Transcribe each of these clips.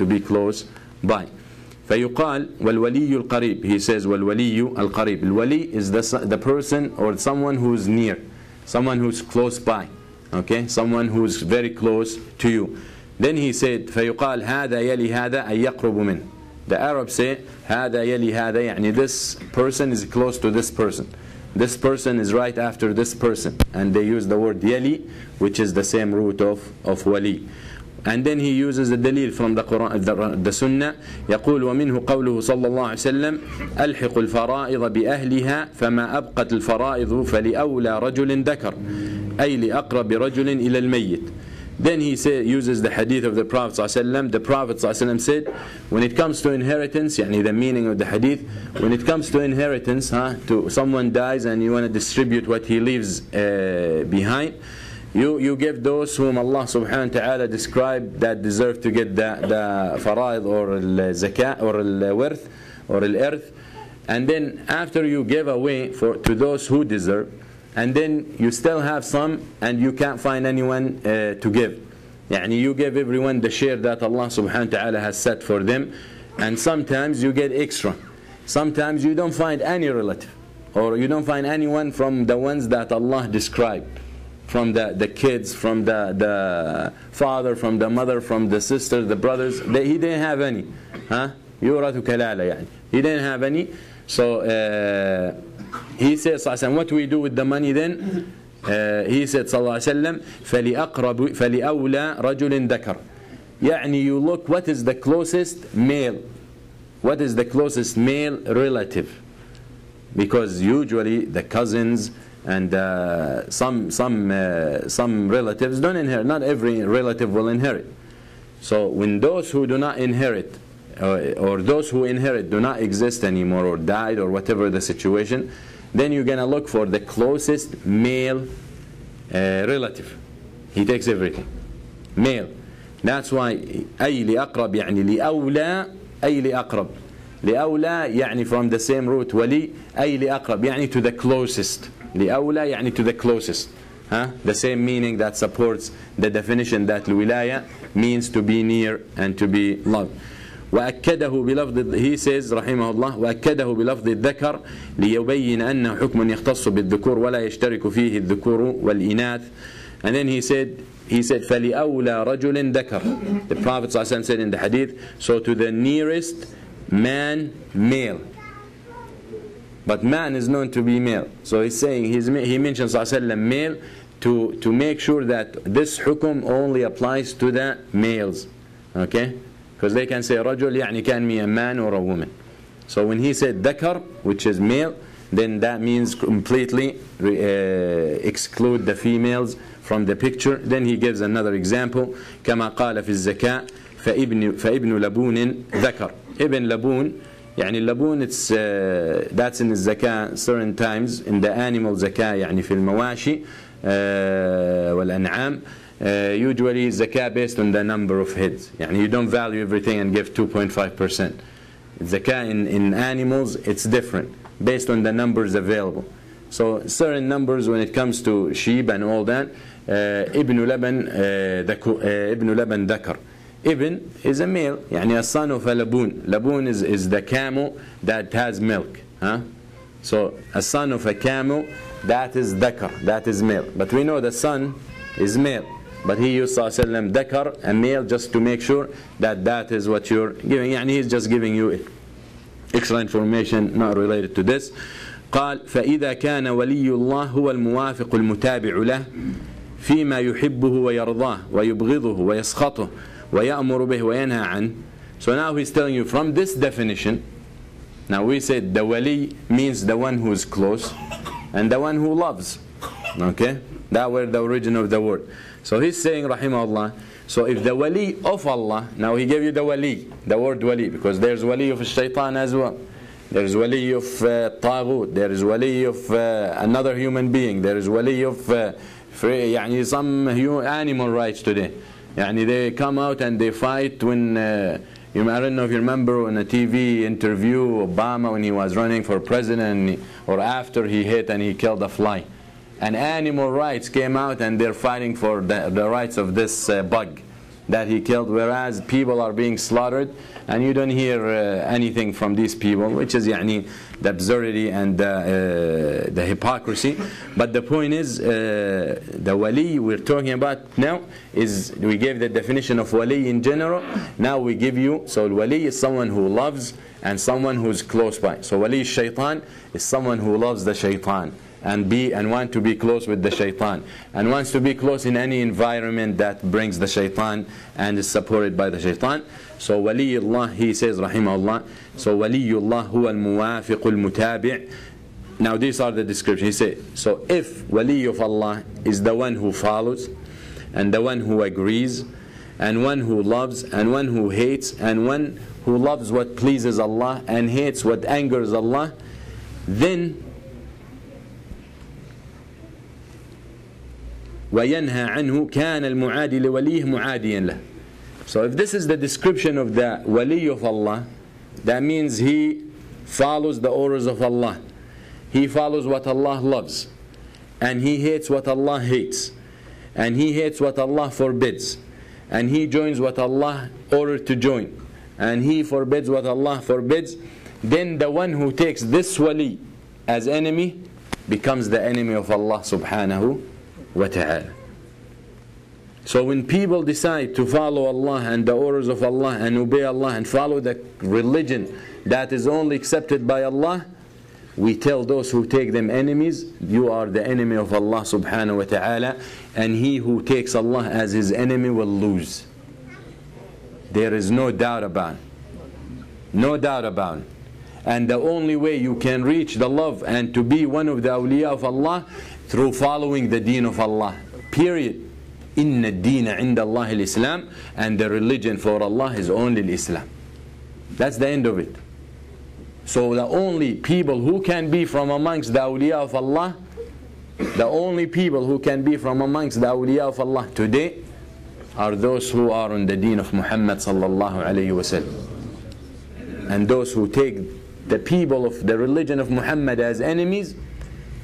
to be close by. فيقال والولي القريب. He says والولي القريب. الولي is the person or someone who's near, someone who's close by, okay, someone who's very close to you. Then he said فيقال هذا يلي هذا أي يقرب منه. The Arabs say هذا يلي هذا, يعني this person is close to this person, this person is right after this person, and they use the word yali, which is the same root of wali. And then he uses a dalil from the Quran, the Sunnah. يقول ومنه قوله صلى الله عليه وسلم ألحق الفرائض بأهلها فما أبقت الفرائض فلأولى رجل ذكر أي لأقرب رجل إلى الميت. Then he uses the hadith of the Prophet ﷺ. The Prophet ﷺ said, when it comes to inheritance, يعني the meaning of the hadith, when it comes to inheritance, to someone dies and you want to distribute what he leaves behind, you give those whom Allah subhanahu wa ta'ala described that deserve to get the faraid or al-zakat or al-worth or al-earth, and then after you give away to those who deserve, and then you still have some and you can't find anyone to give. Yani you give everyone the share that Allah subhanahu wa ta'ala has set for them, and sometimes you get extra. Sometimes you don't find any relative, or you don't find anyone from the ones that Allah described, from the kids, from the father, from the mother, from the sister, the brothers. He didn't have any. Yuratu kalala, yani. He didn't have any. So he says, what do we do with the money then? He said, sallallahu alaihi wasallam, فَلِأَوْلَى رَجُلٍ ذَكَرٍ. يعني you look, what is the closest male? What is the closest male relative? Because usually the cousins and some relatives don't inherit. Not every relative will inherit. So when those who do not inherit, or those who inherit do not exist anymore, or died, or whatever the situation, then you're going to look for the closest male relative. He takes everything. Male. That's why أي لأقرب يعني لأولى أي لأقرب. لأولى يعني from the same root ولي أي لأقرب يعني to the closest. لأولى يعني to the closest. The same meaning that supports the definition that الولاية means to be near and to be loved. وأكده بلفظ, he says رحمه الله, وأكده بلفظ الذكر ليبين أنه حكم يختص بالذكور ولا يشترك فيه الذكور والإناث. And then he said فلأولى رجل ذكر. The Prophet ﷺ said in the hadith, so to the nearest man, male. But man is known to be male. So he's saying, he mentions ﷺ male to make sure that this hukum only applies to the males. Okay? Because they can say رجل يعني can be a man or a woman. So when he said ذكر, which is male, then that means completely exclude the females from the picture. Then he gives another example. كما قال في الزكاة فابن لبون ذكر. Ibn Labun, يعني اللبون, it's that's in the zakah certain times in the animal zakah, يعني في المواشي والأنعام. Usually zakah based on the number of heads. يعني you don't value everything and give 2.5%. Zakah in animals, it's different based on the numbers available. So certain numbers when it comes to sheep and all that, Ibn Laban Dhakar. Ibn is a male, يعني a son of a Labun. Labun is the camel that has milk. So a son of a camel, that is Dhakar, that is male. But we know the son is male. But he used sallallahu Dhakar, a male, just to make sure that that is what you're giving. يعني he's just giving you extra information not related to this. قال فإذا كان ولي الله هو الموافق المتابع له فيما يحبه ويرضاه ويبغضه ويسخطه ويأمر به وينهى عنه. So now he's telling you from this definition. Now we said the wali means the one who is close and the one who loves. Okay? That were the origin of the word. So he's saying rahimahullah, so if the wali of Allah, now he gave you the wali, the word wali, because there's wali of Shaytaan as well. There's wali of Taghut, there is wali of another human being, there is wali of يعني some animal rights today. يعني they come out and they fight when, I don't know if you remember in a TV interview, Obama when he was running for president, or after he hit and he killed a fly. And animal rights came out and they're fighting for the rights of this bug that he killed, whereas people are being slaughtered and you don't hear anything from these people, which is يعني the absurdity and the hypocrisy. But the point is, the wali we're talking about now is, we gave the definition of wali in general. Now we give you, so wali is someone who loves and someone who's close by. So wali shaytan is someone who loves the shaytan and want to be close with the shaytan, and wants to be close in any environment that brings the shaytan and is supported by the shaytan. So waliyullah, he says rahimahullah, so waliyullah huwa al-muwafiq al-mutabi'. Now these are the descriptions. He said, so if wali of Allah is the one who follows and the one who agrees and one who loves and one who hates, and one who loves what pleases Allah and hates what angers Allah, then وَيَنْهَى عَنْهُ كَانَ الْمُعَادِ لِوَلِيهِ مُعَادِيًا لَهُ. So if this is the description of the wali of Allah, that means he follows the orders of Allah, he follows what Allah loves, and he hates what Allah hates, and he hates what Allah forbids, and he joins what Allah ordered to join, and he forbids what Allah forbids. Then the one who takes this wali as enemy becomes the enemy of Allah subhanahu wa ta'ala. So when people decide to follow Allah and the orders of Allah and obey Allah and follow the religion that is only accepted by Allah, we tell those who take them enemies, you are the enemy of Allah subhanahu wa ta'ala, and he who takes Allah as his enemy will lose. There is no doubt about it. No doubt about it. And the only way you can reach the love and to be one of the awliya of Allah, through following the deen of Allah. Period. Inna ad-deena 'inda Allah al-Islam, and the religion for Allah is only Islam. That's the end of it. So the only people who can be from amongst the awliya of Allah, the only people who can be from amongst the awliya of Allah today are those who are on the deen of Muhammad sallallahu alayhi wa sallam. And those who take the people of the religion of Muhammad as enemies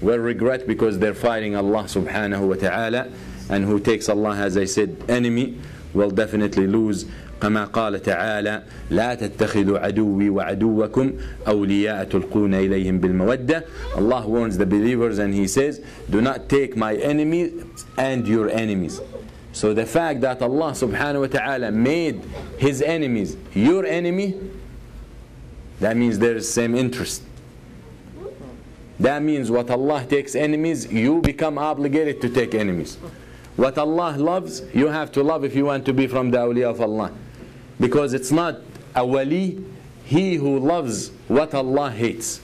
will regret, because they're fighting Allah subhanahu wa ta'ala, and who takes Allah, as I said, enemy will definitely lose. كما قال تعالى لا تتخذوا عدوي وعدوكم أولياء تلقون إليهم بالمودة. Allah warns the believers and he says, do not take my enemy and your enemies. So the fact that Allah subhanahu wa ta'ala made his enemies your enemy, that means there is same interest. That means what Allah takes enemies, you become obligated to take enemies. What Allah loves, you have to love if you want to be from the awliya of Allah. Because it's not a wali, he who loves what Allah hates.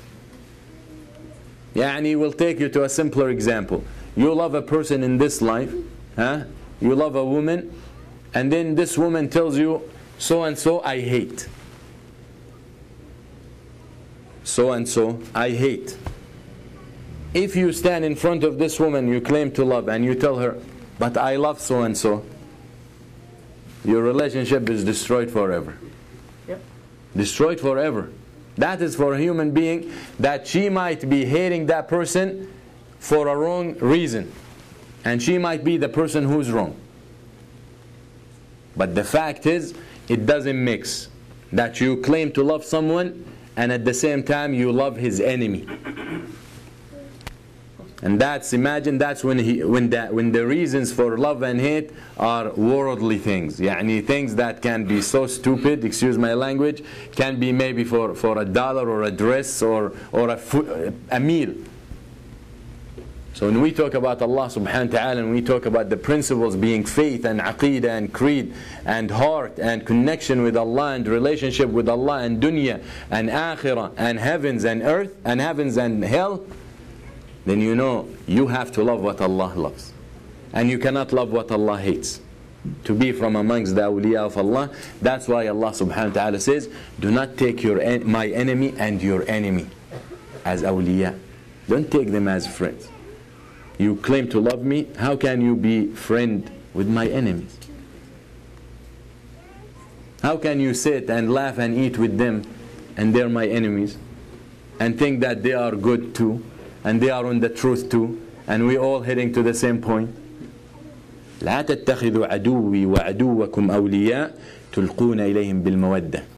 Yani we'll take you to a simpler example. You love a person in this life, you love a woman, and then this woman tells you, so and so I hate. So and so I hate. If you stand in front of this woman you claim to love and you tell her, but I love so and so, your relationship is destroyed forever. Yep. Destroyed forever. That is for a human being, that she might be hating that person for a wrong reason, and she might be the person who's wrong. But the fact is, it doesn't mix. That you claim to love someone and at the same time you love his enemy. And that's, imagine, that's when the reasons for love and hate are worldly things. Yani things that can be so stupid, excuse my language, can be maybe for $1 or a dress or a meal. So when we talk about Allah subhanahu wa ta'ala, and we talk about the principles being faith and aqeedah and creed and heart and connection with Allah and relationship with Allah and dunya and akhirah and heavens and earth and heavens and hell, then you know you have to love what Allah loves. And you cannot love what Allah hates. To be from amongst the awliya of Allah. That's why Allah subhanahu wa ta'ala says, do not take my enemy and your enemy as awliya. Don't take them as friends. You claim to love me, how can you be friend with my enemies? How can you sit and laugh and eat with them and they're my enemies, and think that they are good too, and they are on the truth too, and we all heading to the same point? لا تتخذوا عدوي وعدوكم أولياء تلقون إليهم بالمودة.